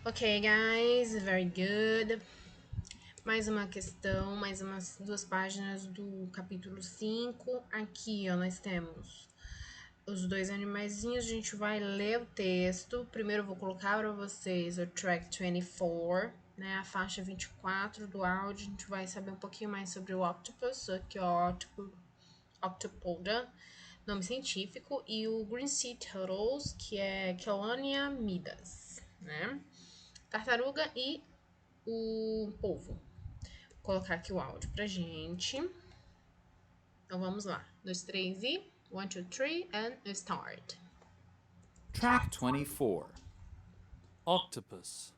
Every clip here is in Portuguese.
Ok, guys, very good. Mais uma questão, mais umas 2 páginas do capítulo 5. Aqui, ó, nós temos os dois animaizinhos. A gente vai ler o texto. Primeiro eu vou colocar para vocês o track 24, né, a faixa 24 do áudio. A gente vai saber um pouquinho mais sobre o octopus, aqui ó, Octopoda, nome científico, e o Green Sea Turtles, que é Chelonia midas, né? Tartaruga e o polvo. Vou colocar aqui o áudio pra gente. Então vamos lá. 2, 3 e 1, 2, 3 and start. Track 24. Octopus.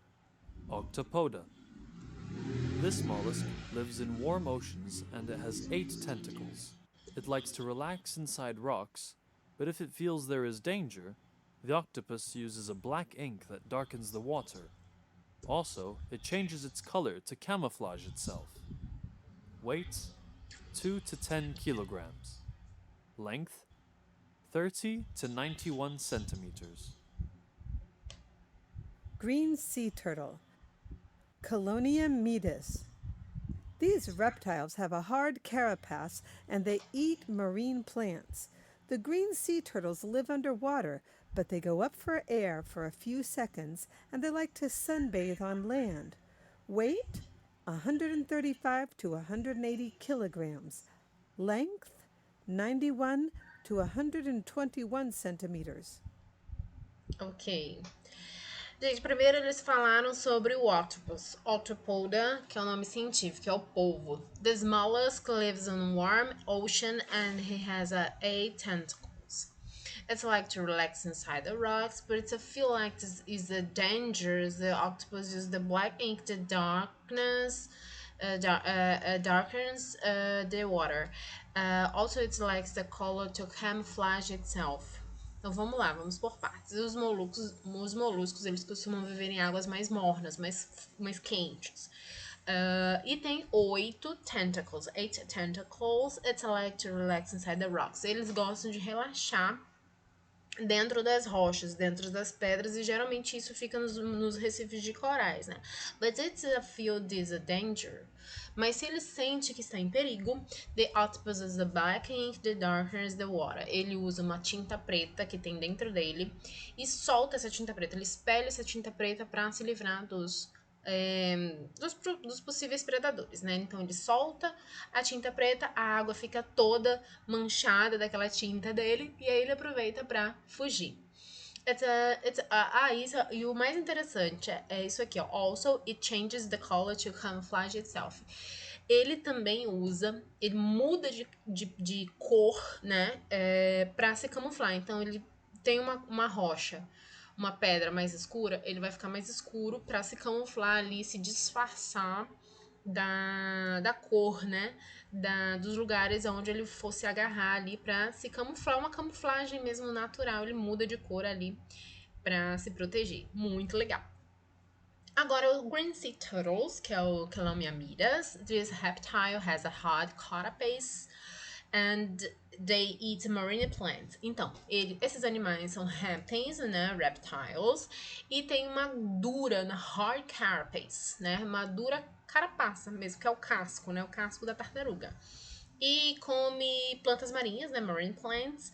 Octopoda. This mollusk lives in warm oceans and it has 8 tentacles. It likes to relax inside rocks, but if it feels there is danger, the octopus uses a black ink that darkens the water. Also, it changes its color to camouflage itself. Weight 2 to 10 kilograms. Length 30 to 91 centimeters. Green sea turtle, Colonia metis. These reptiles have a hard carapace and they eat marine plants. The green sea turtles live underwater, but they go up for air for a few seconds and they like to sunbathe on land. Weight 135 to 180 kilograms. Length 91 to 121 centimeters. Ok. Gente, primeiro eles falaram sobre o octopus, Octopoda, que é o nome científico, é o polvo. This mollusk lives in warm ocean and he has 8 tentacles. It's like to relax inside the rocks, but it's a feel like this is a danger. The octopus uses the black ink, the darkness, darkens the water. Also, it likes the color to camouflage itself. Então vamos lá, vamos por partes. Os moluscos eles costumam viver em águas mais mornas, mais quentes. E tem 8 tentacles. 8 tentacles. It's like to relax inside the rocks. Eles gostam de relaxar dentro das rochas, dentro das pedras, e geralmente isso fica nos recifes de corais, né? But it's a field is a danger. Mas se ele sente que está em perigo, the octopus is the black ink that darkens the water. Ele usa uma tinta preta que tem dentro dele e solta essa tinta preta. Ele espelha essa tinta preta para se livrar dos possíveis predadores, né? Então ele solta a tinta preta, a água fica toda manchada daquela tinta dele e aí ele aproveita para fugir. E o mais interessante é isso aqui, ó. Also, it changes the color to camouflage itself. Ele também ele muda de cor, né, para se camuflar. Então, ele tem uma rocha, uma pedra mais escura, ele vai ficar mais escuro para se camuflar ali, se disfarçar da cor, né? Dos lugares onde ele fosse agarrar ali para se camuflar, uma camuflagem mesmo natural. Ele muda de cor ali para se proteger. Muito legal. Agora, o Green Sea Turtles, que é o Chelomia midas. This reptile has a hard carapace and they eat marine plants. Então, esses animais são répteis, né, reptiles, e tem uma dura, hard carapace, né, uma dura carapaça mesmo, que é o casco, né, o casco da tartaruga. E come plantas marinhas, né, marine plants.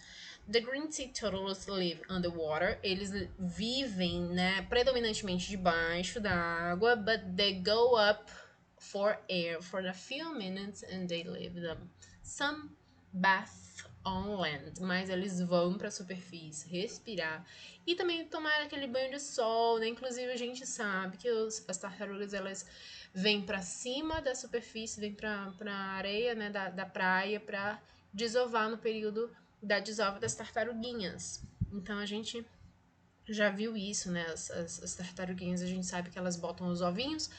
The green sea turtles live underwater. Eles vivem, né, predominantemente debaixo da água, but they go up for air for a few minutes and they leave them. Some bath on land, mas eles vão para a superfície respirar e também tomar aquele banho de sol, né? Inclusive a gente sabe que as tartarugas elas vêm para cima da superfície, vêm para a areia, né, da praia para desovar no período da desova das tartaruguinhas. Então a gente já viu isso, né? As tartaruguinhas, a gente sabe que elas botam os ovinhos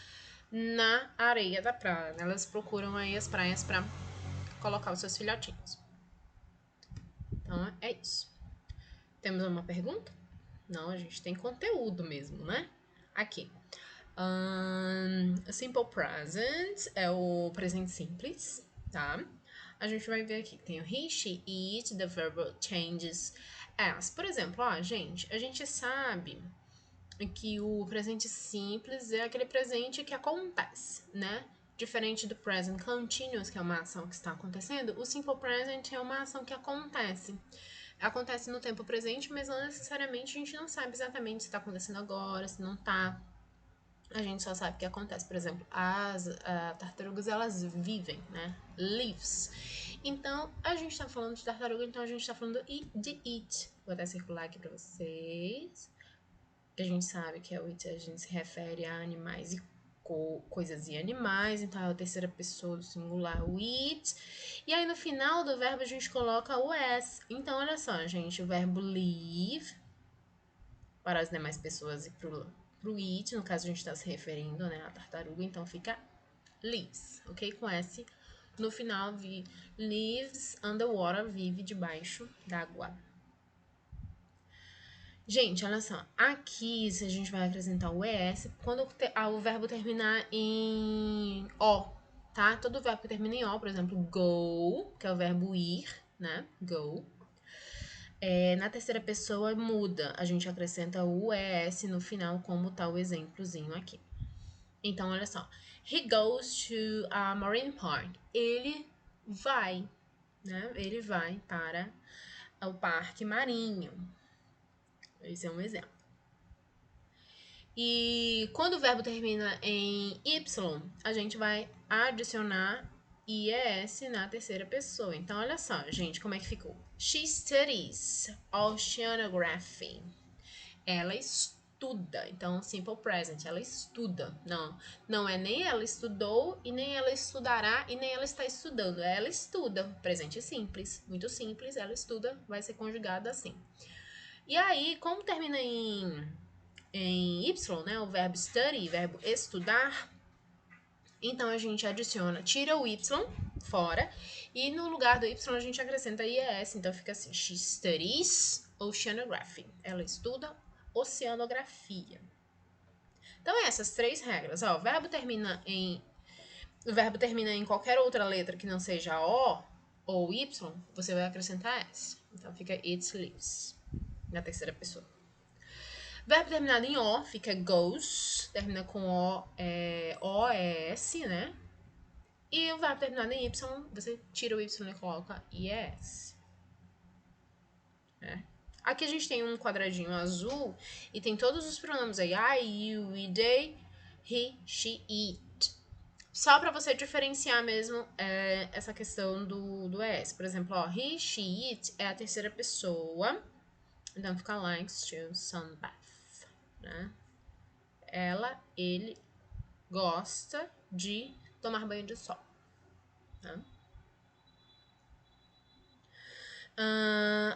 na areia da praia. Elas procuram aí as praias para colocar os seus filhotinhos. Então é isso. Temos uma pergunta? Não, a gente tem conteúdo mesmo, né? Aqui. A simple present é o presente simples, tá? A gente vai ver aqui. Tem o he, she, it, the verb changes as. Por exemplo, ó, gente, a gente sabe que o presente simples é aquele presente que acontece, né? Diferente do present continuous, que é uma ação que está acontecendo, o simple present é uma ação que acontece. Acontece no tempo presente, mas não necessariamente a gente não sabe exatamente se está acontecendo agora, se não está. A gente só sabe que acontece. Por exemplo, as tartarugas, elas vivem, né? Lives. Então, a gente tá falando de tartaruga, então a gente tá falando de it. Vou até circular aqui pra vocês. Que a gente sabe que é o it, a gente se refere a animais e coisas e animais. Então, é a terceira pessoa do singular, o it. E aí, no final do verbo, a gente coloca o s. Então, olha só, gente. O verbo live, para as demais pessoas e pro it, no caso a gente está se referindo, né, à tartaruga, então fica lives, ok? Com S no final, lives underwater, vive debaixo d'água. Gente, olha só, aqui se a gente vai acrescentar o ES, quando o verbo terminar em O, tá? Todo verbo que termina em O, por exemplo, go, que é o verbo ir, né? Go. Na terceira pessoa muda, a gente acrescenta o ES no final, como tá o exemplozinho aqui. Então, olha só. He goes to a marine park. Ele vai, né? Ele vai para o parque marinho. Esse é um exemplo. E quando o verbo termina em Y, a gente vai adicionar IES na terceira pessoa. Então, olha só, gente, como é que ficou. She studies oceanography. Ela estuda. Então, simple present, ela estuda. Não é nem ela estudou, e nem ela estudará, e nem ela está estudando. Ela estuda. Presente simples. Muito simples, ela estuda, vai ser conjugado assim. E aí, como termina em Y, né? O verbo study, verbo estudar. Então, a gente adiciona, tira o Y fora, e no lugar do Y a gente acrescenta IES. Então, fica assim, she studies oceanography. Ela estuda oceanografia. Então, essas três regras. Ó, o verbo termina em qualquer outra letra que não seja O ou Y, você vai acrescentar S. Então, fica it lives, na terceira pessoa. Verbo terminado em O fica goes, termina com O-E-S, né? E o verbo terminado em Y, você tira o Y e coloca IS. Né? Aqui a gente tem um quadradinho azul e tem todos os pronomes aí. I, you, we, they, he, she, it. Só para você diferenciar mesmo essa questão do ES. Por exemplo, ó, he, she, it é a terceira pessoa. Então fica likes to sunbath. Né? Ela, ele gosta de tomar banho de sol. Né?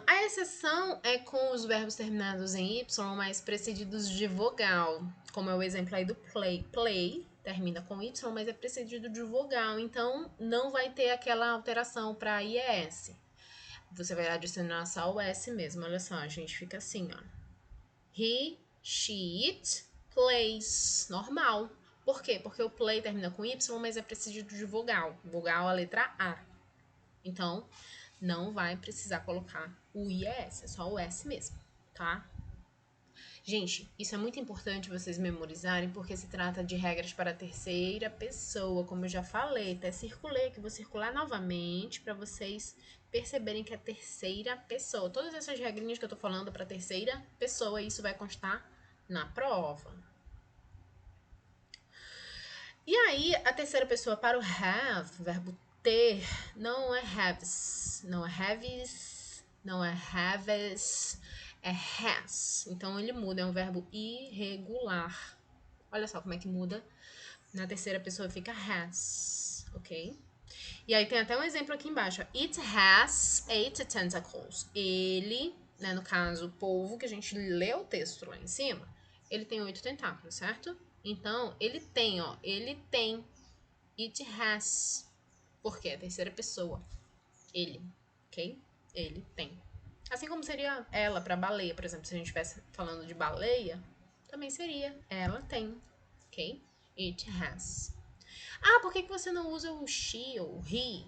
A exceção é com os verbos terminados em Y, mas precedidos de vogal, como é o exemplo aí do play. Play termina com Y, mas é precedido de vogal, então não vai ter aquela alteração para IES. Você vai adicionar só o S mesmo. Olha só, a gente fica assim, ó. He, she, it plays. Normal. Por quê? Porque o play termina com Y, mas é precedido de vogal. Vogal, a letra A. Então, não vai precisar colocar o IES, é só o S mesmo, tá? Gente, isso é muito importante vocês memorizarem, porque se trata de regras para a terceira pessoa, como eu já falei, até circulei, que vou circular novamente para vocês perceberem que é terceira pessoa. Todas essas regrinhas que eu tô falando para terceira pessoa, isso vai constar na prova. E aí, a terceira pessoa para o have, verbo ter, não é haves, não é haves, não é haves, é has. Então, ele muda, é um verbo irregular. Olha só como é que muda. Na terceira pessoa fica has, ok? E aí tem até um exemplo aqui embaixo. It has 8 tentacles. Ele, né, no caso, o polvo, que a gente lê o texto lá em cima, ele tem 8 tentáculos, certo? Então, ele tem, ó, ele tem. It has. Por quê? A terceira pessoa. Ele, ok? Ele tem. Assim como seria ela para baleia, por exemplo, se a gente estivesse falando de baleia, também seria ela tem, ok? It has. Ah, por que você não usa o she ou he?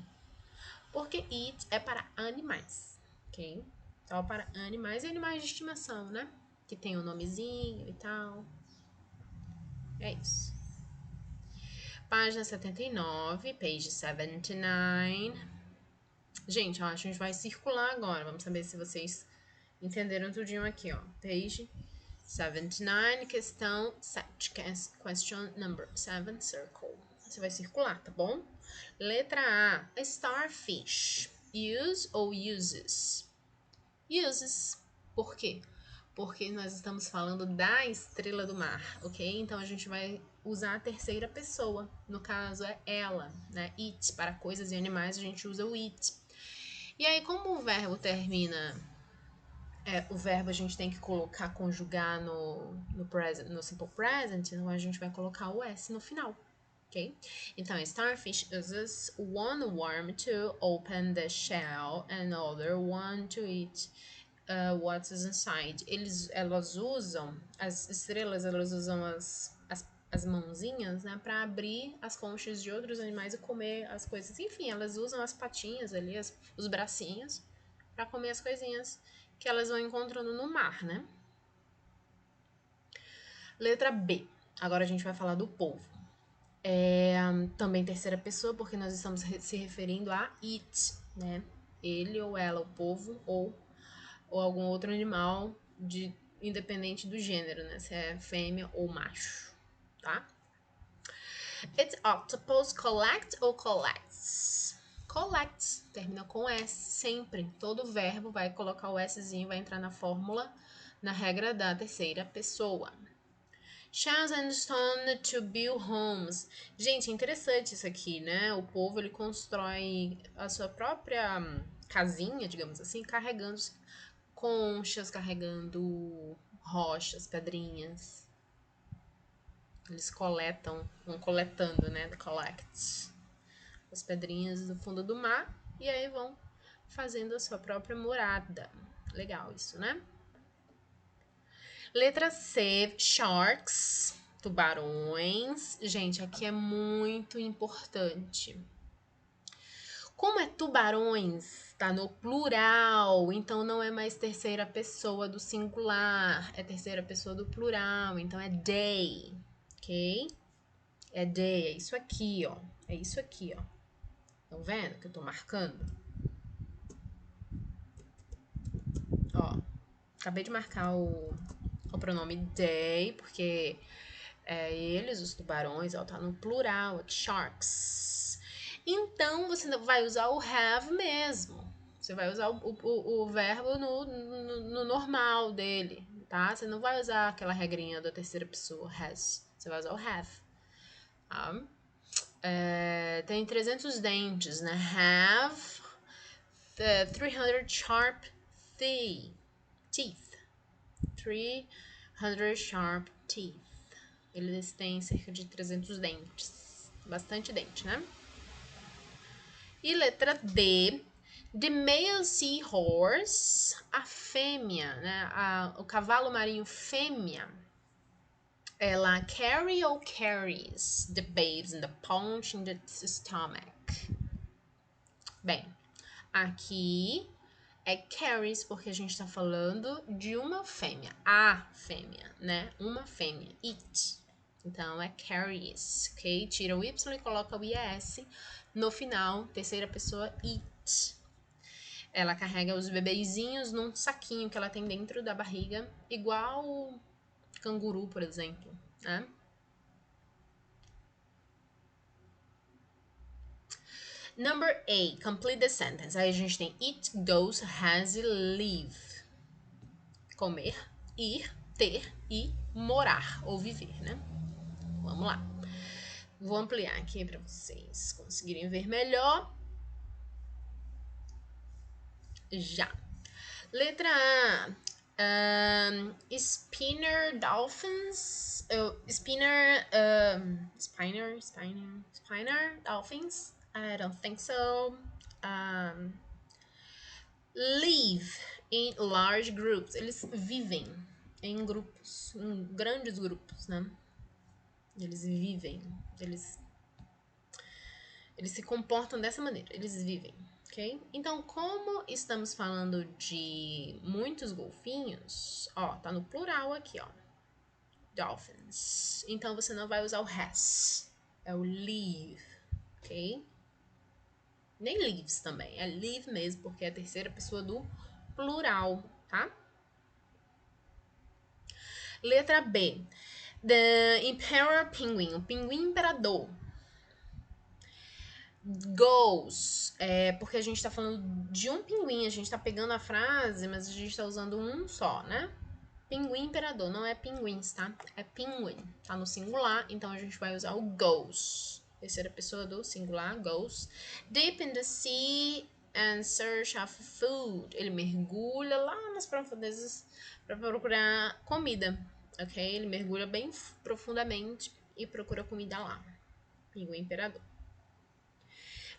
Porque it é para animais, ok? Então, para animais e animais de estimação, né? que tem o nomezinho e tal. É isso. Página 79, page 79. Gente, eu acho que a gente vai circular agora. Vamos saber se vocês entenderam tudinho aqui, ó. Page 79, questão 7. Question number 7, circle. Você vai circular, tá bom? Letra A, starfish. Use ou uses? Uses. Por quê? Porque nós estamos falando da estrela do mar, ok? Então a gente vai usar a terceira pessoa. No caso é ela, né? It. Para coisas e animais a gente usa o it. E aí, como o verbo termina, o verbo a gente tem que colocar, conjugar no simple present, então a gente vai colocar o S no final, ok? Então, starfish uses one worm to open the shell and other one to eat what's inside. Elas usam, as estrelas, elas usam as mãozinhas, né, para abrir as conchas de outros animais e comer as coisas. Enfim, elas usam as patinhas ali, os bracinhos, para comer as coisinhas que elas vão encontrando no mar, né? Letra B. Agora a gente vai falar do polvo. Também terceira pessoa, porque nós estamos se referindo a it, né? Ele ou ela, o polvo, ou algum outro animal independente do gênero, né? Se é fêmea ou macho, tá? Its octopus collect ou collects? Collects, termina com S sempre. Todo verbo vai colocar o Szinho, vai entrar na fórmula, na regra da terceira pessoa. Shells and stone to build homes. Gente, interessante isso aqui, né? O povo, ele constrói a sua própria casinha, digamos assim, carregando conchas, carregando rochas, pedrinhas. Eles vão coletando, né? Collect as pedrinhas do fundo do mar e aí vão fazendo a sua própria morada. Legal isso, né? Letra C, sharks, tubarões. Gente, aqui é muito importante. Como é tubarões, tá no plural, então não é mais terceira pessoa do singular, é terceira pessoa do plural, então é they, ok? É they, é isso aqui, ó. É isso aqui, ó. Estão vendo que eu tô marcando? Ó, acabei de marcar o pronome they, porque eles, os tubarões, ó, tá no plural, sharks. Então, você vai usar o have mesmo. Você vai usar o verbo no normal dele, tá? Você não vai usar aquela regrinha da terceira pessoa, has. Você vai usar o have. Tá? Tem 300 dentes, né? Have 300 sharp teeth. 300 sharp teeth. Eles têm cerca de 300 dentes. Bastante dente, né? E letra D. The male seahorse, a fêmea, né? O cavalo marinho fêmea, ela carry ou carries the babes in the paunch in the stomach. Bem, aqui é carries porque a gente tá falando de uma fêmea. A fêmea, né? Uma fêmea. It. Então, é carries, ok? Tira o Y e coloca o IS no final, terceira pessoa, it. Ela carrega os bebezinhos num saquinho que ela tem dentro da barriga, igual o canguru, por exemplo, né? Number A, complete the sentence. Aí a gente tem it, goes, has e live. Comer, ir, ter e morar ou viver, né? Vamos lá. Vou ampliar aqui para vocês conseguirem ver melhor. Já. Letra A. Spinner dolphins. Spinner dolphins. I don't think so. Live in large groups. Eles vivem em grupos, em grandes grupos, né? Eles vivem, eles se comportam dessa maneira, eles vivem. Ok? Então, como estamos falando de muitos golfinhos, ó, tá no plural aqui, ó. Dolphins. Então, você não vai usar o has. É o live, ok? Nem lives também. É live mesmo, porque é a terceira pessoa do plural, tá? Letra B. The Emperor Penguin. O pinguim imperador. Goes. É porque a gente tá falando de um pinguim. A gente tá pegando a frase, mas a gente tá usando um só, né? Pinguim imperador. Não é pinguins, tá? É penguin. Tá no singular, então a gente vai usar o goes. Terceira pessoa do singular, goes. Deep in the sea and search of food. Ele mergulha lá nas profundezas para procurar comida, ok? Ele mergulha bem profundamente e procura comida lá. Pinguim imperador.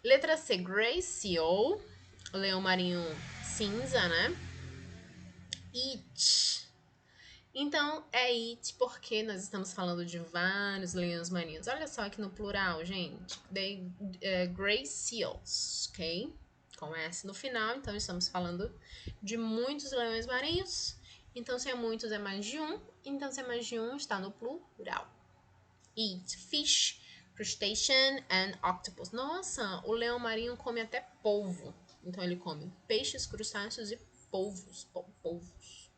Letra C, Grey Seal, o leão marinho cinza, né? It. Então, é it porque nós estamos falando de vários leões marinhos. Olha só aqui no plural, gente. Grey Seals, ok? Com S no final, então estamos falando de muitos leões marinhos. Então, se é muitos, é mais de um. Então, se é mais de um, está no plural. Eat fish, crustacean and octopus. Nossa, o leão marinho come até polvo. Então, ele come peixes, crustáceos e polvos. Polvos.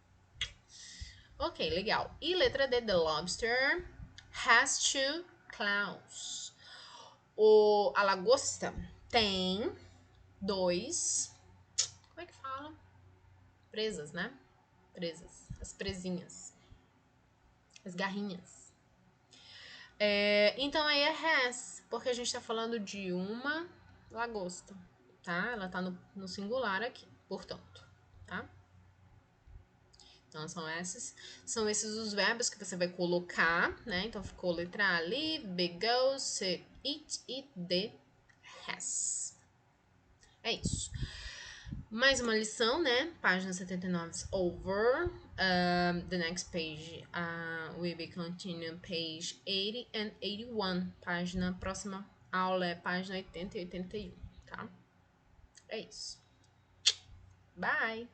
Ok, legal. E letra D, the lobster has two claws. A lagosta tem dois. Como é que fala? Presas, né? Presas. As presinhas. As garrinhas. Então aí é has, porque a gente tá falando de uma lagosta, tá? Ela tá no singular aqui, portanto, tá? Então, são esses os verbos que você vai colocar, né? Então, ficou letra A, live, B, go, C, eat e D, has. É isso. Mais uma lição, né? Página 79 is over. The next page will be continuing page 80 and 81. Próxima aula é página 80 e 81, tá? É isso. Bye!